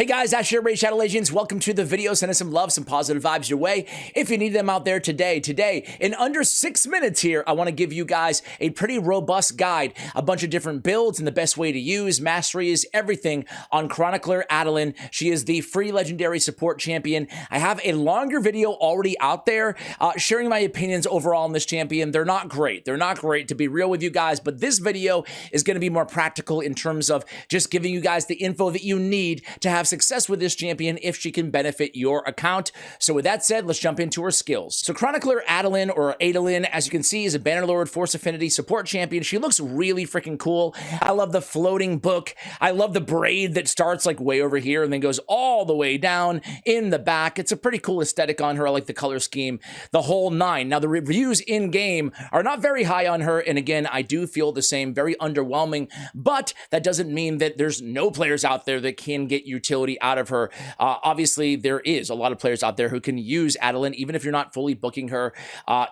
Hey guys, Ash here, Shadow Legends. Welcome to the video. Send us some love, some positive vibes your way if you need them out there today. Today, in under 6 minutes here, I want to give you guys a pretty robust guide, a bunch of different builds and the best way to use, masteries, everything on Chronicler Adelyn. She is the free legendary support champion. I have a longer video already out there sharing my opinions overall on this champion. They're not great. They're not great, to be real with you guys, but this video is going to be more practical in terms of just giving you guys the info that you need to have success with this champion if she can benefit your account. So with that said, let's jump into her skills. So Chronicler Adelyn, or Adelyn, as you can see, is a Bannerlord Force Affinity support champion. She looks really freaking cool. I love the floating book. I love the braid that starts like way over here and then goes all the way down in the back. It's a pretty cool aesthetic on her. I like the color scheme, the whole nine. Now the reviews in game are not very high on her, and again, I do feel the same, very underwhelming, but that doesn't mean that there's no players out there that can get utility out of her. Obviously, there is a lot of players out there who can use Adelyn, even if you're not fully booking her,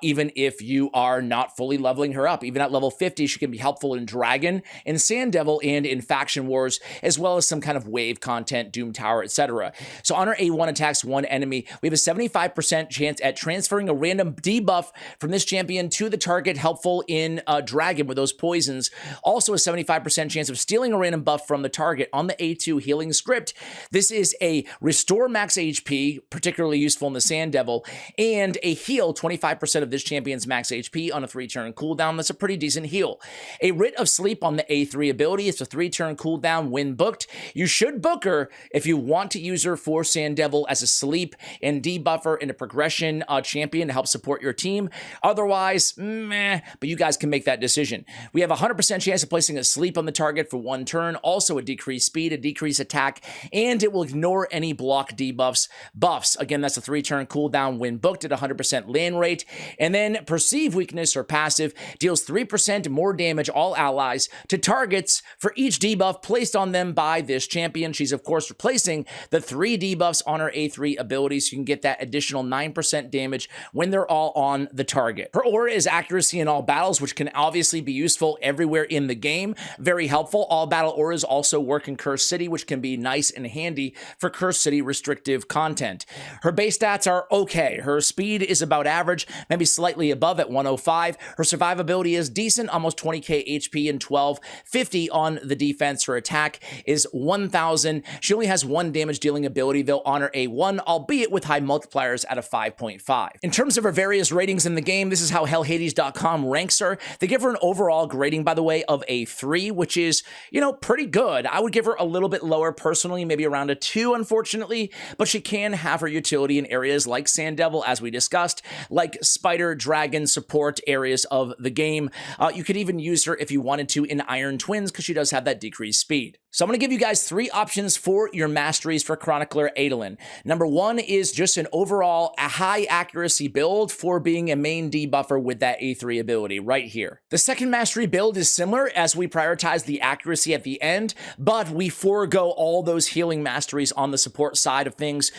even if you are not fully leveling her up. Even at level 50, she can be helpful in Dragon, in Sand Devil, and in Faction Wars, as well as some kind of wave content, Doom Tower, etc. So on her A1 attacks one enemy, we have a 75% chance at transferring a random debuff from this champion to the target, helpful in Dragon with those poisons. Also a 75% chance of stealing a random buff from the target on the A2 healing script. This is a restore max HP, particularly useful in the Sand Devil, and a heal 25% of this champion's max HP on a 3-turn cooldown. That's a pretty decent heal. A Writ of Sleep on the A3 ability. It's a 3-turn cooldown when booked. You should book her if you want to use her for Sand Devil as a sleep and debuffer and a progression champion to help support your team. Otherwise, meh, but you guys can make that decision. We have a 100% chance of placing a sleep on the target for 1 turn, also a decreased speed, a decreased attack, and it will ignore any block debuffs. Buffs, again, that's a 3-turn cooldown when booked at 100% land rate. And then Perceive Weakness, or passive, deals 3% more damage all allies to targets for each debuff placed on them by this champion. She's, of course, replacing the 3 debuffs on her A3 ability, so you can get that additional 9% damage when they're all on the target. Her aura is accuracy in all battles, which can obviously be useful everywhere in the game. Very helpful. All battle auras also work in Cursed City, which can be nice and handy for Cursed City restrictive content. Her base stats are okay. Her speed is about average, maybe slightly above at 105. Her survivability is decent, almost 20k HP and 1250 on the defense. Her attack is 1000. She only has 1 damage dealing ability, though, on her A1, albeit with high multipliers at a 5.5. In terms of her various ratings in the game, this is how hellhades.com ranks her. They give her an overall grading, by the way, of a 3, which is, you know, pretty good. I would give her a little bit lower personally, maybe around a 2, unfortunately, but she can have her utility in areas like Sand Devil, as we discussed, like Spider, Dragon support areas of the game. You could even use her if you wanted to in Iron Twins, because she does have that decreased speed. So I'm going to give you guys 3 options for your masteries for Chronicler Adelyn. Number 1 is just an overall high accuracy build for being a main debuffer with that A3 ability right here. The second mastery build is similar, as we prioritize the accuracy at the end, but we forego all those healing masteries on the support side of things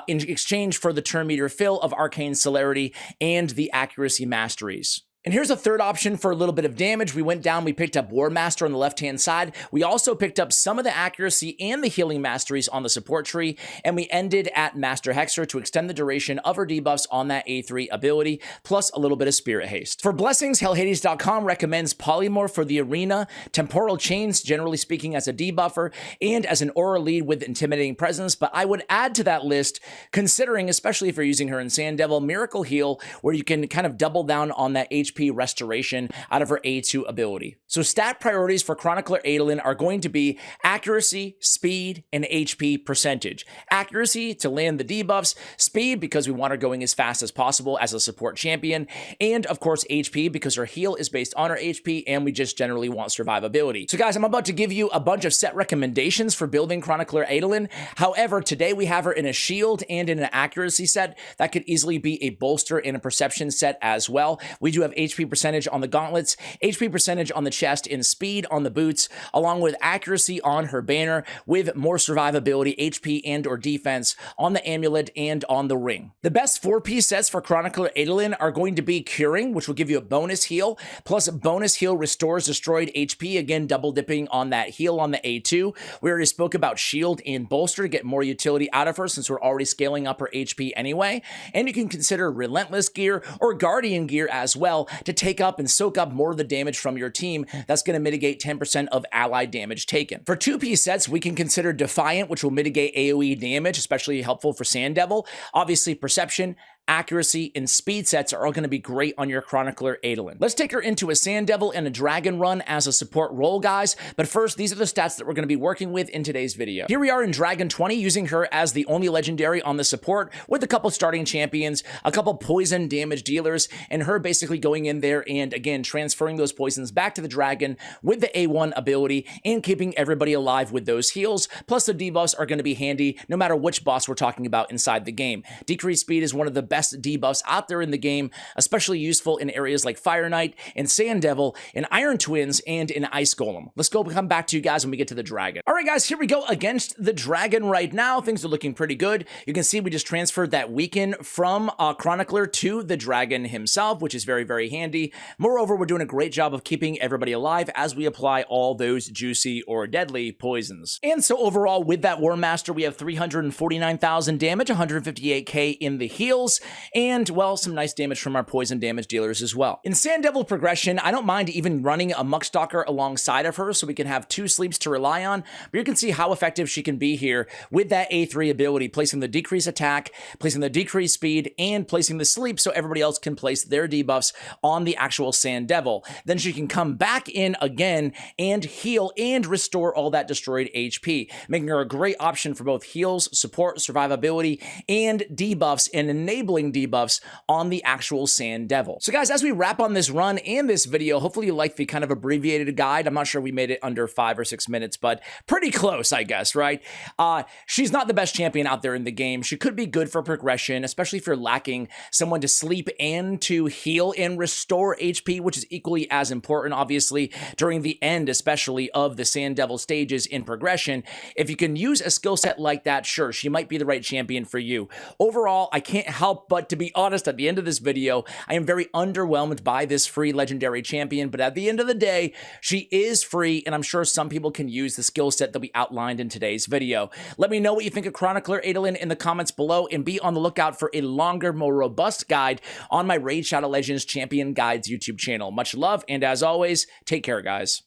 in exchange for the turn meter fill of Arcane Celerity and the accuracy masteries. And here's a third option for a little bit of damage. We went down, we picked up War Master on the left-hand side. We also picked up some of the accuracy and the healing masteries on the support tree, and we ended at Master Hexer to extend the duration of her debuffs on that A3 ability, plus a little bit of Spirit Haste. For blessings, hellhades.com recommends Polymorph for the arena, Temporal Chains, generally speaking, as a debuffer, and as an aura lead with Intimidating Presence, but I would add to that list, considering, especially if you're using her in Sand Devil, Miracle Heal, where you can kind of double down on that HP restoration out of her A2 ability. So stat priorities for Chronicler Adelyn are going to be accuracy, speed, and HP percentage. Accuracy to land the debuffs, speed because we want her going as fast as possible as a support champion, and of course HP because her heal is based on her HP and we just generally want survivability. So guys, I'm about to give you a bunch of set recommendations for building Chronicler Adelyn. However, today we have her in a shield and in an accuracy set that could easily be a bolster and a perception set as well. We do have HP percentage on the gauntlets, HP percentage on the chest, and speed on the boots, along with accuracy on her banner, with more survivability, HP, and or defense on the amulet and on the ring. The best 4-piece sets for Chronicler Adelyn are going to be Curing, which will give you a bonus heal, plus bonus heal restores destroyed HP, again double dipping on that heal on the A2. We already spoke about Shield and Bolster to get more utility out of her since we're already scaling up her HP anyway, and you can consider Relentless gear or Guardian gear as well to take up and soak up more of the damage from your team. That's going to mitigate 10% of ally damage taken. For 2-piece sets, we can consider Defiant, which will mitigate AoE damage, especially helpful for Sand Devil. Obviously, Perception, Accuracy, and Speed sets are all going to be great on your Chronicler Adelyn. Let's take her into a Sand Devil and a Dragon run as a support role, guys, but first, these are the stats that we're going to be working with in today's video. Here we are in Dragon 20, using her as the only legendary on the support, with a couple starting champions, a couple poison damage dealers, and her basically going in there and, again, transferring those poisons back to the Dragon with the A1 ability and keeping everybody alive with those heals, plus the debuffs are going to be handy no matter which boss we're talking about inside the game. Decreased speed is one of the best debuffs out there in the game, especially useful in areas like Fire Knight and Sand Devil and Iron Twins and in Ice Golem. Let's come back to you guys when we get to the Dragon. All right, guys, here we go against the Dragon right now. Things are looking pretty good. You can see we just transferred that weaken from Chronicler to the Dragon himself, which is very, very handy. Moreover, we're doing a great job of keeping everybody alive as we apply all those juicy or deadly poisons. And so overall, with that War Master, we have 349,000 damage, 158k in the heals, and, well, some nice damage from our poison damage dealers as well. In Sand Devil progression, I don't mind even running a Muckstalker alongside of her so we can have 2 sleeps to rely on, but you can see how effective she can be here with that A3 ability, placing the decrease attack, placing the decrease speed, and placing the sleep so everybody else can place their debuffs on the actual Sand Devil. Then she can come back in again and heal and restore all that destroyed HP, making her a great option for both heals, support, survivability, and debuffs, and enabling debuffs on the actual Sand Devil. So guys, as we wrap on this run and this video, hopefully you like the kind of abbreviated guide. I'm not sure we made it under 5 or 6 minutes, but pretty close, I guess, right? She's not the best champion out there in the game. She could be good for progression, especially if you're lacking someone to sleep and to heal and restore HP, which is equally as important, obviously, during the end, especially of the Sand Devil stages in progression. If you can use a skill set like that, sure, she might be the right champion for you. Overall, I can't help but to be honest, at the end of this video, I am very underwhelmed by this free legendary champion, but at the end of the day, she is free, and I'm sure some people can use the skill set that we outlined in today's video. Let me know what you think of Chronicler Adelyn in the comments below, and be on the lookout for a longer, more robust guide on my Raid Shadow Legends Champion Guides YouTube channel. Much love, and as always, take care, guys.